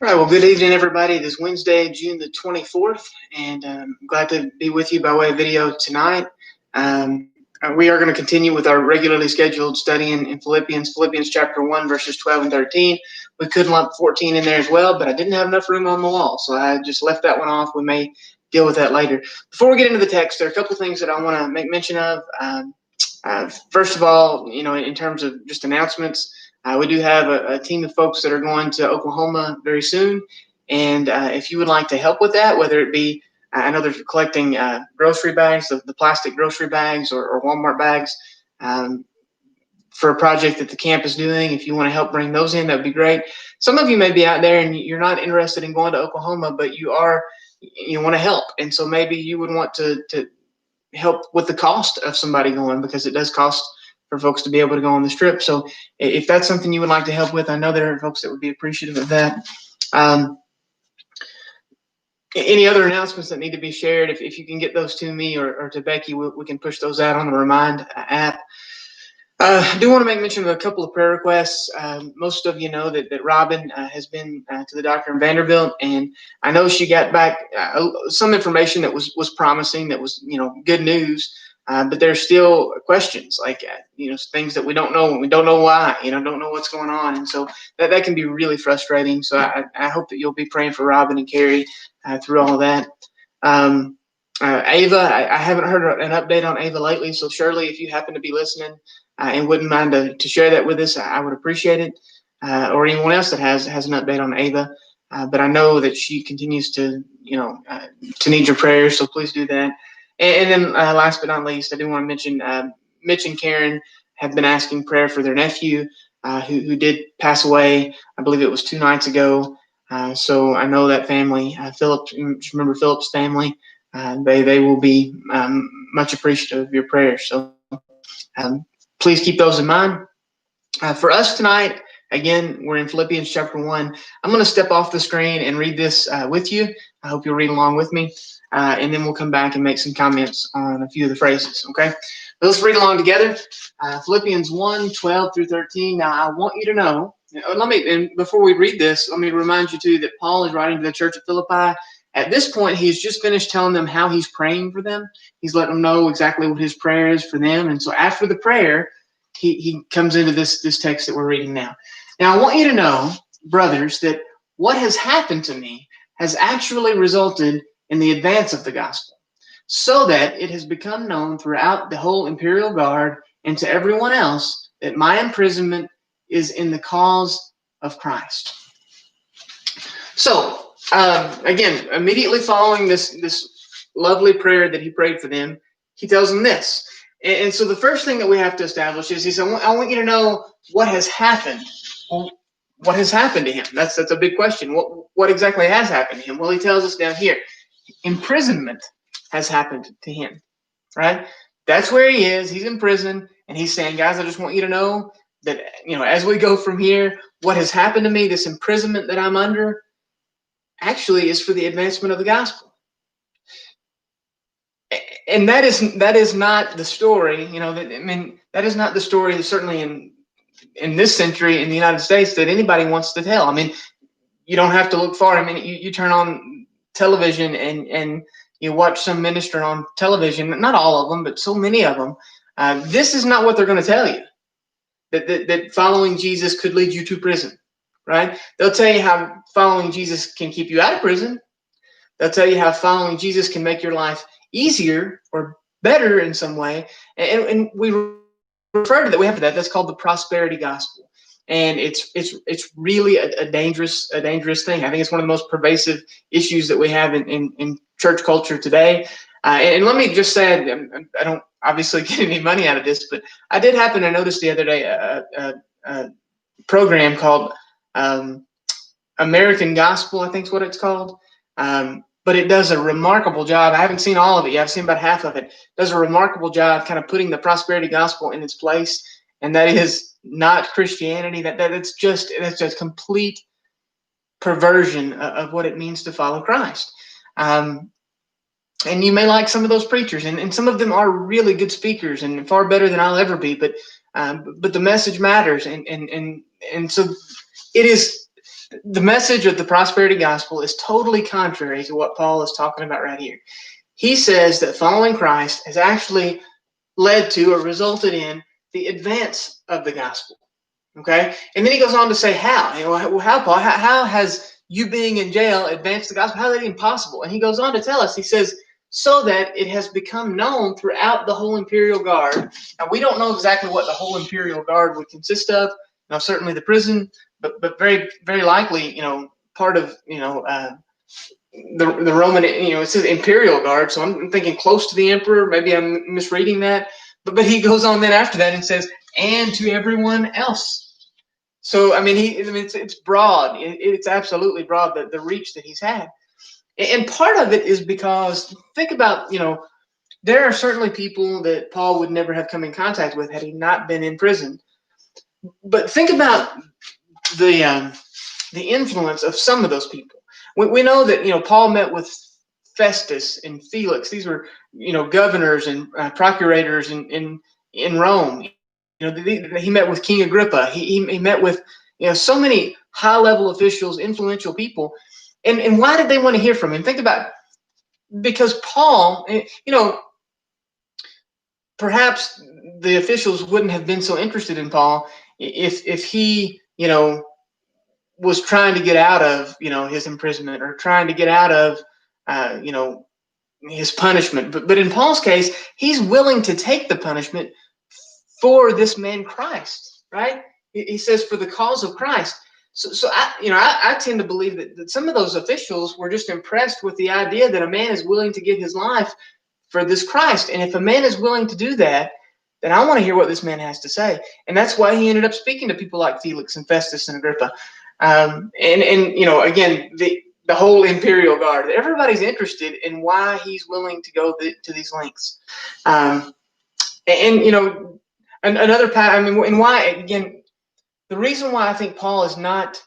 All right, well, good evening, everybody. It is Wednesday, June the 24th, and I'm glad to be with you by way of video tonight. We are going to continue with our regularly scheduled study in Philippians chapter 1, verses 12 and 13. We could lump 14 in there as well, but I didn't have enough room on the wall, so I just left that one off. We may deal with that later. Before we get into the text, there are a couple of things that I want to make mention of. First of all, in terms of just announcements, we do have a team of folks that are going to Oklahoma very soon. And if you would like to help with that, whether it be, I know they're collecting grocery bags, the plastic grocery bags or Walmart bags for a project that the camp is doing. If you want to help bring those in, that would be great. Some of you may be out there and you're not interested in going to Oklahoma, but you want to help. And so maybe you would want to help with the cost of somebody going, because it does cost for folks to be able to go on this trip. So if that's something you would like to help with, I know there are folks that would be appreciative of that. Any other announcements that need to be shared, if you can get those to me or to Becky, we can push those out on the Remind app. I do want to make mention of a couple of prayer requests. Most of you know that Robin has been to the doctor in Vanderbilt, and I know she got back some information that was promising, that was good news. But there's still questions, like things that we don't know, and we don't know why, don't know what's going on, and so that can be really frustrating. So I hope that you'll be praying for Robin and Carrie through all of that. Ava, I haven't heard an update on Ava lately, so Shirley, if you happen to be listening and wouldn't mind to share that with us, I would appreciate it. Or anyone else that has an update on Ava. But I know that she continues to need your prayers, so please do that. And then last but not least, I do want to mention Mitch and Karen have been asking prayer for their nephew who did pass away. I believe it was 2 nights ago. So I know that family, remember Philip's family, they will be much appreciative of your prayers. So please keep those in mind. For us tonight, again, we're in Philippians chapter 1. I'm going to step off the screen and read this with you. I hope you'll read along with me. And then we'll come back and make some comments on a few of the phrases, okay? But let's read along together. Philippians 1, 12 through 13. Now, I want you to know, and before we read this, let me remind you, too, that Paul is writing to the church of Philippi. At this point, he's just finished telling them how he's praying for them. He's letting them know exactly what his prayer is for them. And so after the prayer, he comes into this text that we're reading now. Now, I want you to know, brothers, that what has happened to me has actually resulted in the advance of the gospel, so that it has become known throughout the whole imperial guard and to everyone else that my imprisonment is in the cause of Christ. So, again, immediately following this lovely prayer that he prayed for them, he tells them this. And so the first thing that we have to establish is, he said, I want you to know what has happened. Well, what has happened to him? That's a big question. What exactly has happened to him? Well, he tells us down here, imprisonment has happened to him, right? That's where he is. He's in prison, and he's saying, guys, I just want you to know that, as we go from here, what has happened to me, this imprisonment that I'm under, actually is for the advancement of the gospel. And that is not the story, that is not the story, certainly in this century in the United States, that anybody wants to tell. You don't have to look far. You turn on television and you watch some minister on television, not all of them, but so many of them. This is not what they're going to tell you, that following Jesus could lead you to prison, right? They'll tell you how following Jesus can keep you out of prison. They'll tell you how following Jesus can make your life easier or better in some way. And we refer to that. We have that. That's called the prosperity gospel. And it's really a dangerous thing. I think it's one of the most pervasive issues that we have in church culture today. And let me just say, I don't obviously get any money out of this, but I did happen to notice the other day a program called American Gospel, I think is what it's called. But it does a remarkable job. I haven't seen all of it yet. I've seen about half of it. It does a remarkable job kind of putting the prosperity gospel in its place. And that is not Christianity. That's just complete perversion of what it means to follow Christ. And you may like some of those preachers, and some of them are really good speakers and far better than I'll ever be. But the message matters, and so it is The message of the prosperity gospel is totally contrary to what Paul is talking about right here. He says that following Christ has actually led to or resulted in the advance of the gospel. Okay? And then he goes on to say how. Well, how, Paul? How has you being in jail advanced the gospel? How is that even possible? And he goes on to tell us, he says, so that it has become known throughout the whole imperial guard. Now, we don't know exactly what the whole imperial guard would consist of. Now, certainly the prison, but very, very likely, part of, the Roman, it says imperial guard, so I'm thinking close to the emperor. Maybe I'm misreading that. But he goes on then after that and says, and to everyone else. So, it's broad. It's absolutely broad, the reach that he's had. And part of it is because, think about, there are certainly people that Paul would never have come in contact with had he not been in prison. But think about the influence of some of those people. We know that, Paul met with Festus and Felix. These were, governors and procurators in Rome. He met with King Agrippa. He met with, so many high-level officials, influential people. And why did they want to hear from him? Think about it. Because Paul, perhaps the officials wouldn't have been so interested in Paul if he, was trying to get out of, his imprisonment or trying to get out of, his punishment. But in Paul's case, he's willing to take the punishment for this man Christ, right? He says, for the cause of Christ. So I tend to believe that some of those officials were just impressed with the idea that a man is willing to give his life for this Christ. And if a man is willing to do that, then I want to hear what this man has to say. And that's why he ended up speaking to people like Felix and Festus and Agrippa. Again, the whole imperial guard. Everybody's interested in why he's willing to go to these lengths. Another part, and why, again, the reason why I think Paul is not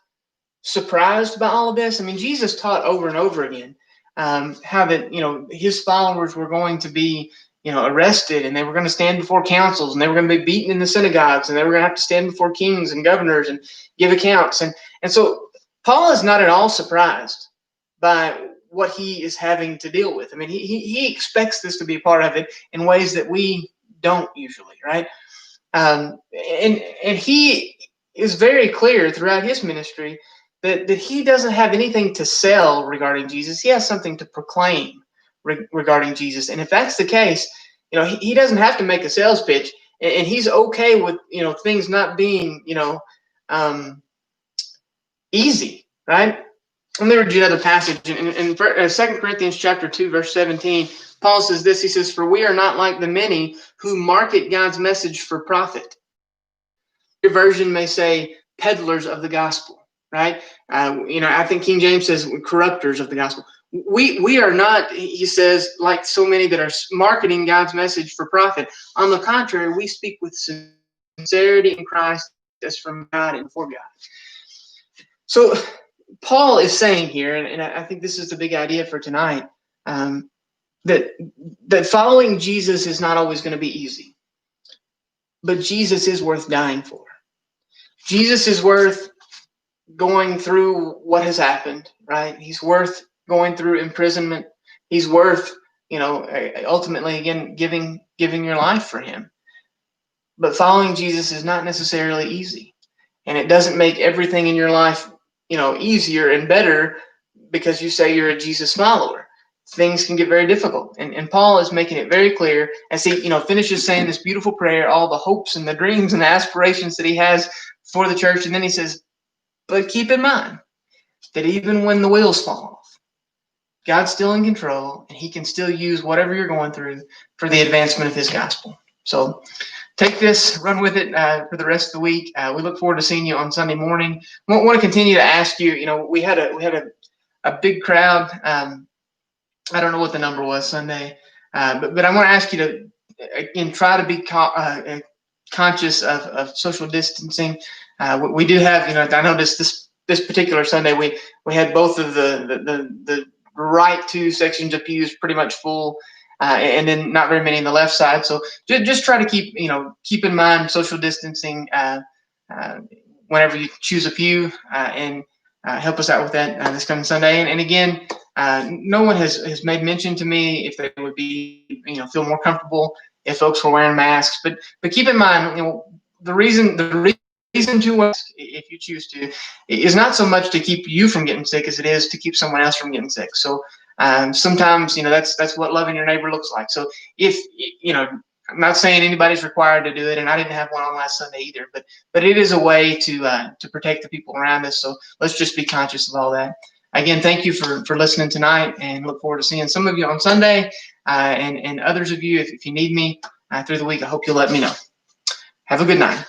surprised by all of this, Jesus taught over and over again how that, his followers were going to be, arrested, and they were going to stand before councils, and they were going to be beaten in the synagogues, and they were going to have to stand before kings and governors and give accounts. And so Paul is not at all surprised by what he is having to deal with. He expects this to be a part of it in ways that we don't usually, right? And he is very clear throughout his ministry that he doesn't have anything to sell regarding Jesus. He has something to proclaim regarding Jesus. And if that's the case, he doesn't have to make a sales pitch, and he's okay with, things not being, easy, right? Let me read you another passage in 2 Corinthians chapter 2, verse 17. Paul says this. He says, "For we are not like the many who market God's message for profit." Your version may say peddlers of the gospel, right? I think King James says corrupters of the gospel. We are not, he says, like so many that are marketing God's message for profit. On the contrary, we speak with sincerity in Christ as from God and for God. So Paul is saying here, and I think this is the big idea for tonight, that following Jesus is not always going to be easy. But Jesus is worth dying for. Jesus is worth going through what has happened, right? He's worth going through imprisonment. He's worth, ultimately, again, giving your life for him. But following Jesus is not necessarily easy. And it doesn't make everything in your life, easier and better because you say you're a Jesus follower. Things can get very difficult. And Paul is making it very clear as he, finishes saying this beautiful prayer, all the hopes and the dreams and the aspirations that he has for the church. And then he says, but keep in mind that even when the wheels fall off, God's still in control, and he can still use whatever you're going through for the advancement of his gospel. So take this, run with it for the rest of the week. We look forward to seeing you on Sunday morning. We want to continue to ask you, we had a big crowd. I don't know what the number was Sunday, but I want to ask you to, again, try to be conscious of social distancing. We do have, I noticed this particular Sunday, we had both of the right two sections of pews pretty much full, and then not very many on the left side. So just try to keep in mind social distancing whenever you choose a pew, and help us out with that this coming Sunday. And again, no one has made mention to me if they would be, feel more comfortable if folks were wearing masks. But keep in mind, the reason to wear masks, if you choose to, is not so much to keep you from getting sick as it is to keep someone else from getting sick. So sometimes, that's what loving your neighbor looks like. So if, I'm not saying anybody's required to do it, and I didn't have one on last Sunday either, but it is a way to protect the people around us. So let's just be conscious of all that. Again, thank you for listening tonight, and look forward to seeing some of you on Sunday, and others of you, if you need me through the week, I hope you'll let me know. Have a good night.